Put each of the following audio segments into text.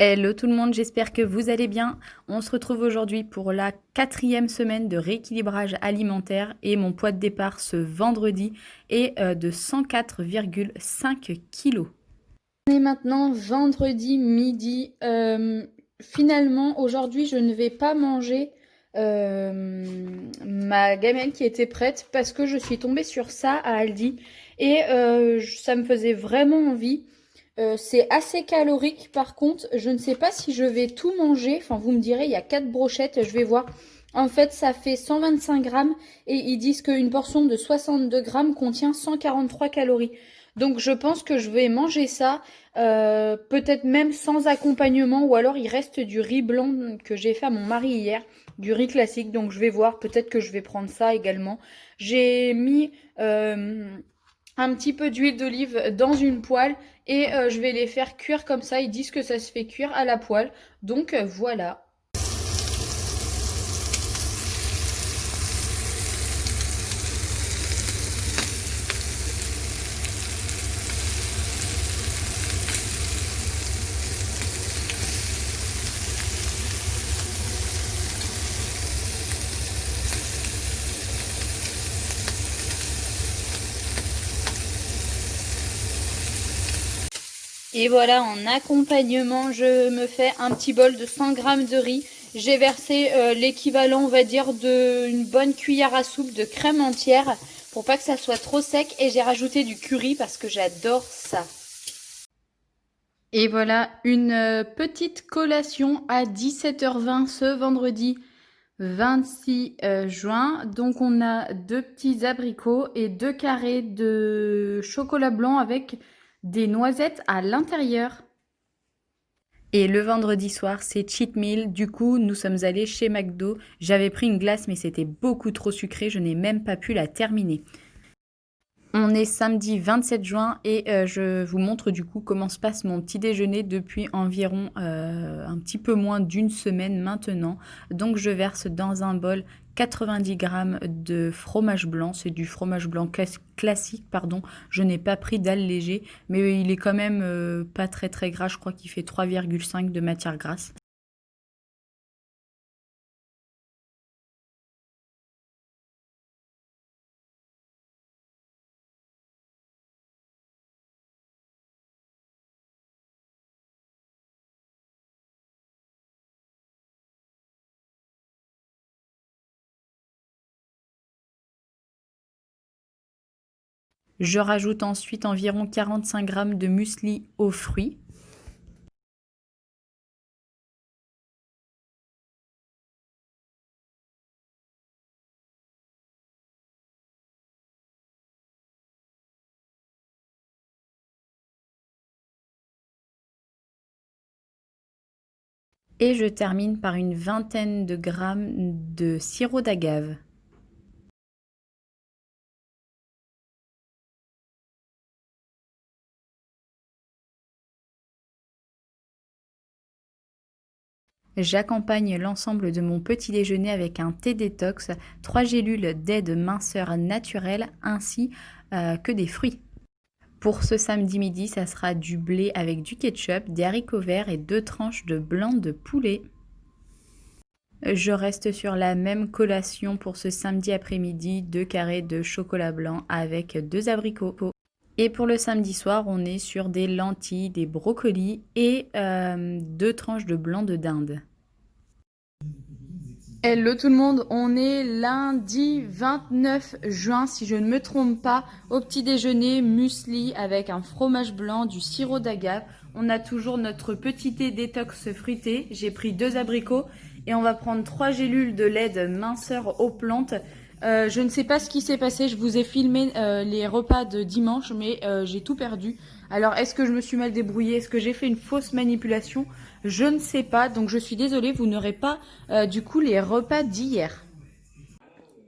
Hello tout le monde, j'espère que vous allez bien. On se retrouve aujourd'hui pour la 4e semaine de rééquilibrage alimentaire et mon poids de départ ce vendredi est de 104,5 kg. On est maintenant vendredi midi. Finalement, aujourd'hui, je ne vais pas manger ma gamelle qui était prête parce que je suis tombée sur ça à Aldi et ça me faisait vraiment envie. C'est assez calorique par contre, je ne sais pas si je vais tout manger, enfin vous me direz, il y a 4 brochettes, je vais voir. En fait ça fait 125 grammes et ils disent qu'une portion de 62 grammes contient 143 calories. Donc je pense que je vais manger ça, peut-être même sans accompagnement ou alors il reste du riz blanc que j'ai fait à mon mari hier, du riz classique, donc je vais voir, peut-être que je vais prendre ça également. J'ai mis un petit peu d'huile d'olive dans une poêle et je vais les faire cuire comme ça. Ils disent que ça se fait cuire à la poêle. Donc voilà. Et voilà, en accompagnement, je me fais un petit bol de 100 grammes de riz. J'ai versé l'équivalent, on va dire, d'une bonne cuillère à soupe de crème entière pour pas que ça soit trop sec. Et j'ai rajouté du curry parce que j'adore ça. Et voilà, une petite collation à 17h20 ce vendredi 26 juin. Donc on a 2 petits abricots et 2 carrés de chocolat blanc avec des noisettes à l'intérieur. Et le vendredi soir, c'est cheat meal. Du coup, nous sommes allés chez McDo. J'avais pris une glace, mais c'était beaucoup trop sucré. Je n'ai même pas pu la terminer. On est samedi 27 juin et je vous montre du coup comment se passe mon petit déjeuner depuis environ un petit peu moins d'une semaine maintenant. Donc je verse dans un bol 90 grammes de fromage blanc. C'est du fromage blanc classique, pardon. Je n'ai pas pris d'allégé, mais il est quand même pas très très gras. Je crois qu'il fait 3,5 de matière grasse. Je rajoute ensuite environ 45 grammes de muesli aux fruits. Et je termine par une vingtaine de grammes de sirop d'agave. J'accompagne l'ensemble de mon petit déjeuner avec un thé détox, 3 gélules d'aide minceur naturelle ainsi que des fruits. Pour ce samedi midi, ça sera du blé avec du ketchup, des haricots verts et 2 tranches de blanc de poulet. Je reste sur la même collation pour ce samedi après-midi, 2 carrés de chocolat blanc avec 2 abricots. Et pour le samedi soir, on est sur des lentilles, des brocolis et 2 tranches de blanc de dinde. Hello tout le monde, on est lundi 29 juin si je ne me trompe pas, au petit déjeuner muesli avec un fromage blanc, du sirop d'agave. On a toujours notre petit thé détox fruité, j'ai pris 2 abricots et on va prendre 3 gélules de lait de minceur aux plantes. Je ne sais pas ce qui s'est passé, je vous ai filmé les repas de dimanche mais j'ai tout perdu. Alors est-ce que je me suis mal débrouillée, est-ce que j'ai fait une fausse manipulation? Je ne sais pas, donc je suis désolée, vous n'aurez pas du coup les repas d'hier.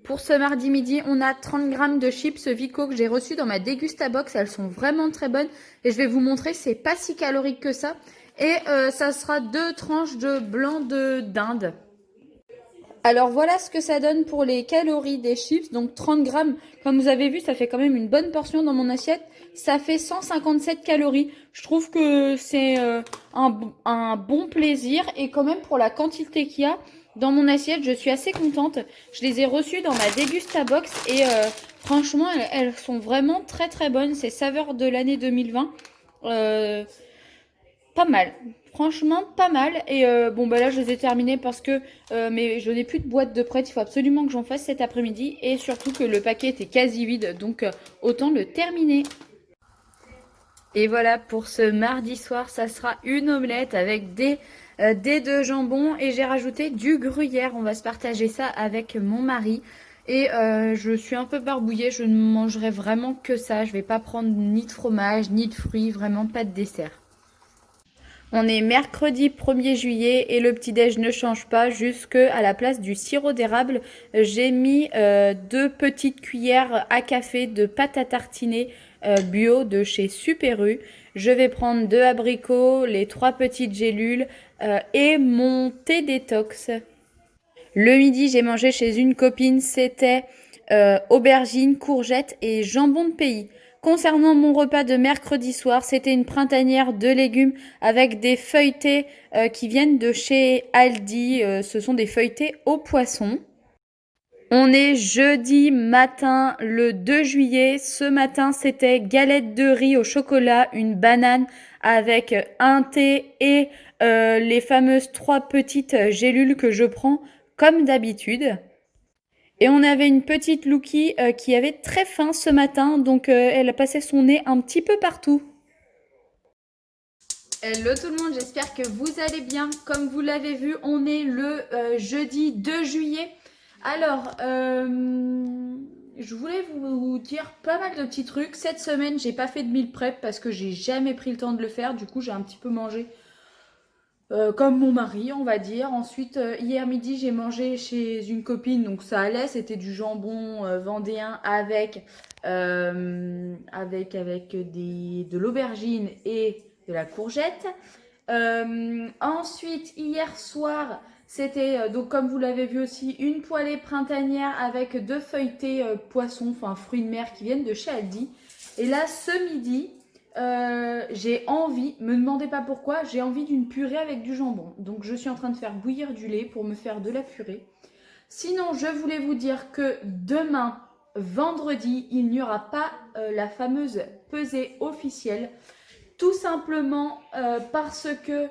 Pour ce mardi midi, on a 30 grammes de chips Vico que j'ai reçues dans ma Dégustabox. Elles sont vraiment très bonnes et je vais vous montrer, c'est pas si calorique que ça. Et ça sera 2 tranches de blanc de dinde. Alors voilà ce que ça donne pour les calories des chips. Donc 30 grammes, comme vous avez vu, ça fait quand même une bonne portion dans mon assiette. Ça fait 157 calories. Je trouve que c'est un bon plaisir. Et quand même, pour la quantité qu'il y a dans mon assiette, je suis assez contente. Je les ai reçues dans ma Degustabox et franchement, elles sont vraiment très très bonnes. C'est saveurs de l'année 2020. Pas mal. Franchement, pas mal. Et bon, bah là, je les ai terminées parce que mais je n'ai plus de boîte de prête. Il faut absolument que j'en fasse cet après-midi. Et surtout que le paquet était quasi vide. Donc, autant le terminer. Et voilà, pour ce mardi soir, ça sera une omelette avec des dés de jambon. Et j'ai rajouté du gruyère. On va se partager ça avec mon mari. Et je suis un peu barbouillée. Je ne mangerai vraiment que ça. Je vais pas prendre ni de fromage, ni de fruits. Vraiment pas de dessert. On est mercredi 1er juillet et le petit-déj ne change pas. Jusque à la place du sirop d'érable, j'ai mis 2 petites cuillères à café de pâte à tartiner bio de chez Super U. Je vais prendre 2 abricots, les 3 petites gélules et mon thé détox. Le midi, j'ai mangé chez une copine. C'était aubergines, courgettes et jambon de pays. Concernant mon repas de mercredi soir, c'était une printanière de légumes avec des feuilletés qui viennent de chez Aldi. Ce sont des feuilletés au poisson. On est jeudi matin, le 2 juillet. Ce matin, c'était galette de riz au chocolat, une banane avec un thé et les fameuses 3 petites gélules que je prends comme d'habitude. Et on avait une petite Lookie qui avait très faim ce matin, donc elle a passé son nez un petit peu partout. Hello tout le monde, j'espère que vous allez bien. Comme vous l'avez vu, on est le jeudi 2 juillet. Alors, je voulais vous dire pas mal de petits trucs. Cette semaine, j'ai pas fait de meal prep parce que j'ai jamais pris le temps de le faire. Du coup, j'ai un petit peu mangé comme mon mari, on va dire. Ensuite, hier midi, j'ai mangé chez une copine, donc ça allait. C'était du jambon vendéen avec de l'aubergine et de la courgette. Ensuite, hier soir, c'était, donc comme vous l'avez vu aussi, une poêlée printanière avec 2 feuilletés poissons, enfin fruits de mer qui viennent de chez Aldi. Et là, ce midi, j'ai envie, me demandez pas pourquoi, j'ai envie d'une purée avec du jambon. Donc je suis en train de faire bouillir du lait pour me faire de la purée. Sinon, je voulais vous dire que demain, vendredi, il n'y aura pas la fameuse pesée officielle. Tout simplement parce que,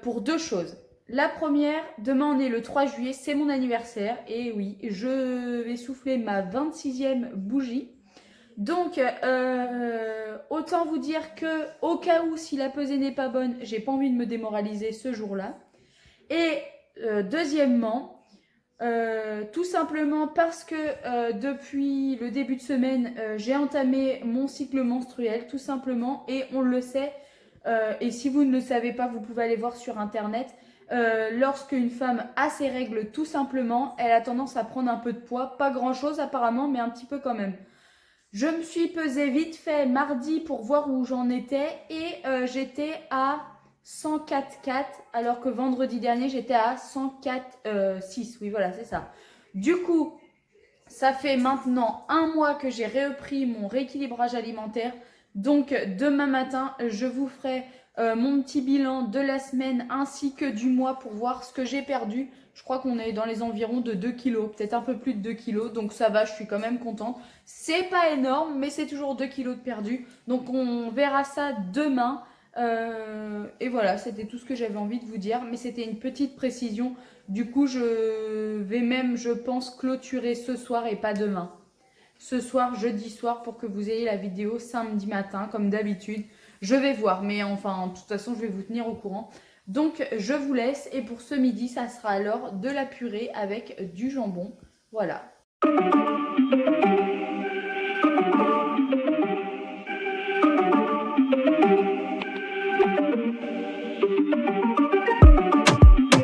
pour 2 choses. La première, demain on est le 3 juillet, c'est mon anniversaire. Et oui, je vais souffler ma 26e bougie. Donc, autant vous dire que au cas où, si la pesée n'est pas bonne, j'ai pas envie de me démoraliser ce jour-là. Et deuxièmement, tout simplement parce que depuis le début de semaine, j'ai entamé mon cycle menstruel, tout simplement. Et on le sait, et si vous ne le savez pas, vous pouvez aller voir sur internet. Lorsque une femme a ses règles, tout simplement, elle a tendance à prendre un peu de poids. Pas grand-chose apparemment, mais un petit peu quand même. Je me suis pesée vite fait mardi pour voir où j'en étais et j'étais à 104,4 alors que vendredi dernier j'étais à 104,6. Oui, voilà, c'est ça. Du coup, ça fait maintenant 1 mois que j'ai repris mon rééquilibrage alimentaire. Donc, demain matin, je vous ferai mon petit bilan de la semaine ainsi que du mois pour voir ce que j'ai perdu. Je crois qu'on est dans les environs de 2 kilos, peut-être un peu plus de 2 kilos. Donc ça va, je suis quand même contente. C'est pas énorme, mais c'est toujours 2 kilos de perdu. Donc on verra ça demain. Et voilà, c'était tout ce que j'avais envie de vous dire. Mais c'était une petite précision. Du coup, je vais même, je pense, clôturer ce soir et pas demain. Ce soir, jeudi soir, pour que vous ayez la vidéo samedi matin, comme d'habitude. Je vais voir, mais enfin, de toute façon, je vais vous tenir au courant. Donc, je vous laisse. Et pour ce midi, ça sera alors de la purée avec du jambon. Voilà.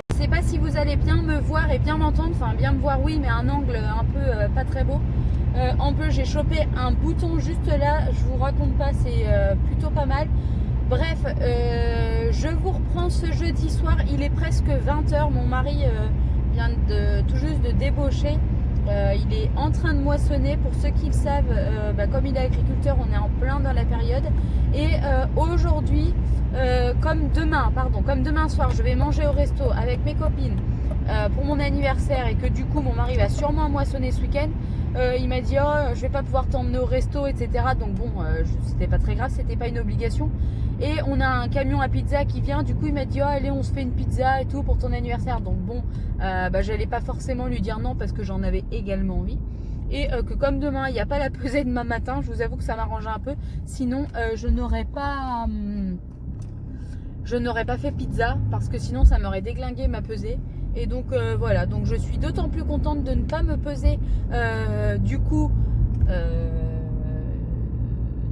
Je sais pas si vous allez bien me voir et bien m'entendre. Enfin, bien me voir, oui, mais un angle un peu pas très beau. En plus, j'ai chopé un bouton juste là. Je vous raconte pas, c'est plutôt pas mal. Bref, je vous reprends ce jeudi soir, il est presque 20 h. Mon mari vient tout juste de débaucher Il est en train de moissonner. Pour ceux qui le savent, comme il est agriculteur, on est en plein dans la période. Et aujourd'hui, comme demain soir, je vais manger au resto avec mes copines pour mon anniversaire et que du coup mon mari va sûrement moissonner ce week-end. Il m'a dit je vais pas pouvoir t'emmener au resto, etc. Donc bon, c'était pas très grave, c'était pas une obligation. Et on a un camion à pizza qui vient. Du coup il m'a dit allez, on se fait une pizza et tout pour ton anniversaire. Donc bon, j'allais pas forcément lui dire non parce que j'en avais également envie. Et que comme demain il n'y a pas la pesée demain matin, je vous avoue que ça m'arrange un peu. Sinon je n'aurais pas fait pizza parce que sinon ça m'aurait déglingué ma pesée. Et donc voilà, donc je suis d'autant plus contente de ne pas me peser du coup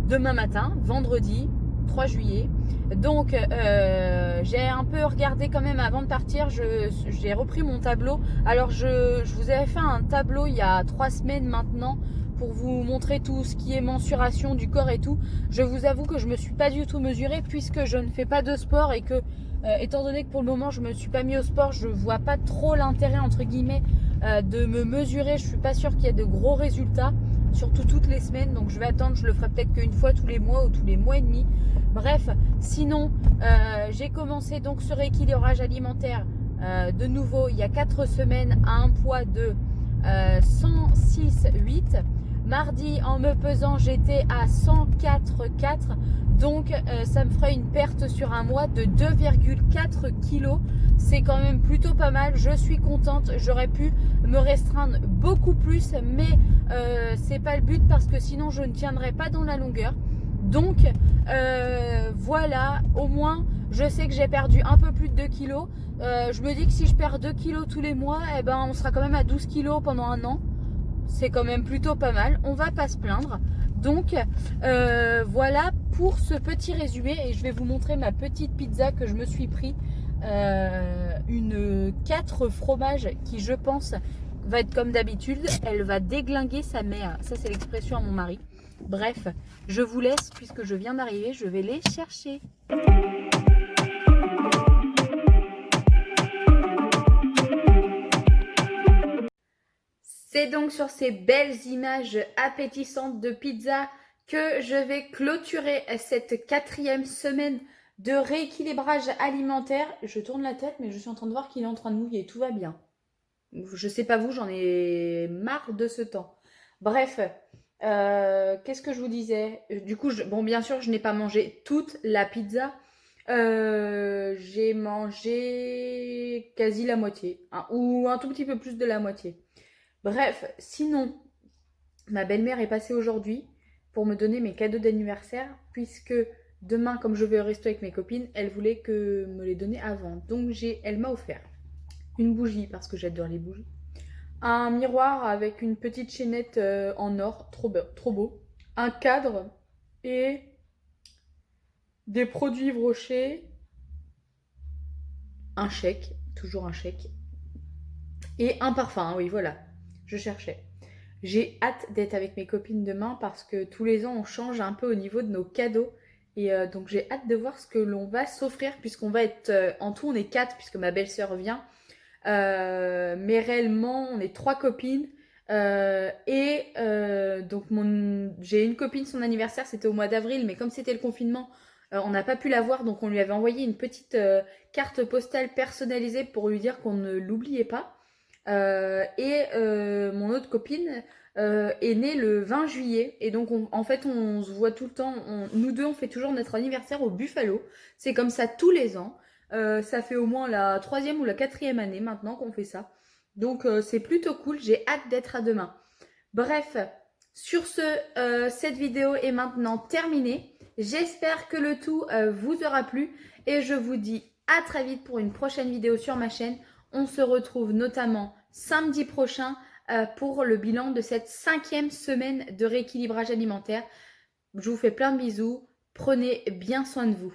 demain matin, vendredi 3 juillet. Donc j'ai un peu regardé quand même avant de partir, j'ai repris mon tableau. Alors je vous avais fait un tableau il y a 3 semaines maintenant pour vous montrer tout ce qui est mensuration du corps et tout. Je vous avoue que je me suis pas du tout mesurée puisque je ne fais pas de sport et que étant donné que pour le moment je me suis pas mis au sport, je vois pas trop l'intérêt entre guillemets de me mesurer. Je suis pas sûre qu'il y ait de gros résultats, surtout toutes les semaines. Donc je vais attendre, je le ferai peut-être qu'une fois tous les mois ou tous les mois et demi. Bref, sinon j'ai commencé donc ce rééquilibrage alimentaire de nouveau il y a 4 semaines à un poids de 106,8. Mardi, en me pesant, j'étais à 104,4. Donc, ça me ferait une perte sur un mois de 2,4 kg. C'est quand même plutôt pas mal. Je suis contente. J'aurais pu me restreindre beaucoup plus. Mais c'est pas le but parce que sinon, je ne tiendrais pas dans la longueur. Donc, voilà. Au moins, je sais que j'ai perdu un peu plus de 2 kg. Je me dis que si je perds 2 kg tous les mois, on sera quand même à 12 kg pendant un an. C'est quand même plutôt pas mal, on va pas se plaindre. Donc voilà pour ce petit résumé et je vais vous montrer ma petite pizza que je me suis pris. Une 4 fromages qui je pense va être comme d'habitude, elle va déglinguer sa mère. Ça c'est l'expression à mon mari. Bref, je vous laisse puisque je viens d'arriver, je vais les chercher. C'est donc sur ces belles images appétissantes de pizza que je vais clôturer cette 4e semaine de rééquilibrage alimentaire. Je tourne la tête, mais je suis en train de voir qu'il est en train de mouiller. Tout va bien. Je sais pas vous, j'en ai marre de ce temps. Bref, qu'est-ce que je vous disais? Du coup, bon, bien sûr, je n'ai pas mangé toute la pizza. J'ai mangé quasi la moitié, hein, ou un tout petit peu plus de la moitié. Bref, sinon, ma belle-mère est passée aujourd'hui pour me donner mes cadeaux d'anniversaire, puisque demain, comme je vais au resto avec mes copines, elle voulait que me les donner avant. Donc elle m'a offert une bougie, parce que j'adore les bougies, un miroir avec une petite chaînette en or, trop beau, un cadre et des produits Yves Rocher, un chèque, toujours un chèque, et un parfum, oui voilà, je cherchais. J'ai hâte d'être avec mes copines demain parce que tous les ans on change un peu au niveau de nos cadeaux. Et donc j'ai hâte de voir ce que l'on va s'offrir puisqu'on va être, en tout on est 4 puisque ma belle-sœur vient. Mais réellement on est 3 copines. Donc j'ai une copine, son anniversaire c'était au mois d'avril, mais comme c'était le confinement, on n'a pas pu la voir. Donc on lui avait envoyé une petite carte postale personnalisée pour lui dire qu'on ne l'oubliait pas. Mon autre copine est née le 20 juillet et donc en fait on se voit tout le temps, nous deux on fait toujours notre anniversaire au Buffalo, c'est comme ça tous les ans. Ça fait au moins la 3e ou la 4e année maintenant qu'on fait ça, donc c'est plutôt cool, j'ai hâte d'être à demain. Bref, sur ce, cette vidéo est maintenant terminée, j'espère que le tout vous aura plu et je vous dis à très vite pour une prochaine vidéo sur ma chaîne. On se retrouve notamment samedi prochain pour le bilan de cette 5e semaine de rééquilibrage alimentaire. Je vous fais plein de bisous. Prenez bien soin de vous.